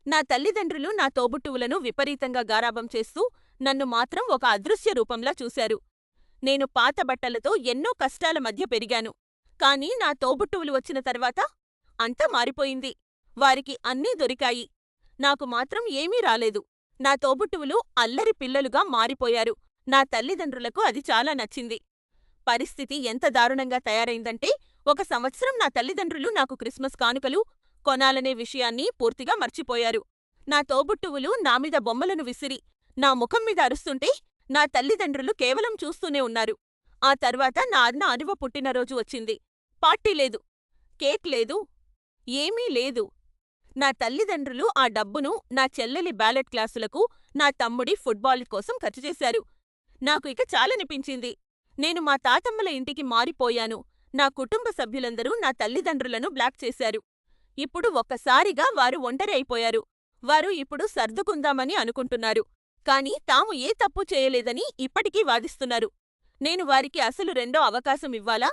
నా తల్లిదండ్రులు నా తోబుట్టువులను విపరీతంగా గారాబం చేస్తూ నన్ను మాత్రం ఒక అదృశ్య రూపంలా చూశారు. నేను పాత బట్టలతో ఎన్నో కష్టాల మధ్య పెరిగాను. కానీ నా తోబుట్టువులు వచ్చిన తర్వాత అంతా మారిపోయింది. వారికి అన్నీ దొరికాయి. నాకు మాత్రం ఏమీ రాలేదు. నా తోబుట్టువులు అల్లరి పిల్లలుగా మారిపోయారు. నా తల్లిదండ్రులకు అది చాలా నచ్చింది. పరిస్థితి ఎంత దారుణంగా తయారైందంటే, ఒక సంవత్సరం నా తల్లిదండ్రులు నాకు క్రిస్మస్ కానుకలు కొనాలనే విషయాన్ని పూర్తిగా మర్చిపోయారు. నా తోబుట్టువులు నామీద బొమ్మలను విసిరి, నా ముఖం మీద అరుస్తుంటే, నా తల్లిదండ్రులు కేవలం చూస్తూనే ఉన్నారు. ఆ తర్వాత నా అన్న అనువ పుట్టినరోజు వచ్చింది. పార్టీ లేదు, కేక్ లేదు, ఏమీ లేదు. నా తల్లిదండ్రులు ఆ డబ్బును నా చెల్లెలి బ్యాలెట్ క్లాసులకు, నా తమ్ముడి ఫుట్బాల్ కోసం ఖర్చు చేశారు. నాకు ఇక చాలనిపించింది. నేను మా తాతమ్మల ఇంటికి మారిపోయాను. నా కుటుంబ సభ్యులందరూ నా తల్లిదండ్రులను బ్లాక్ చేశారు. ఇప్పుడు ఒక్కసారిగా వారు ఒంటరి అయిపోయారు. వారు ఇప్పుడు సర్దుకుందామని అనుకుంటున్నారు. కానీ తాము ఏ తప్పు చేయలేదని ఇప్పటికీ వాదిస్తున్నారు. నేను వారికి అసలు రెండో అవకాశం ఇవ్వాలా?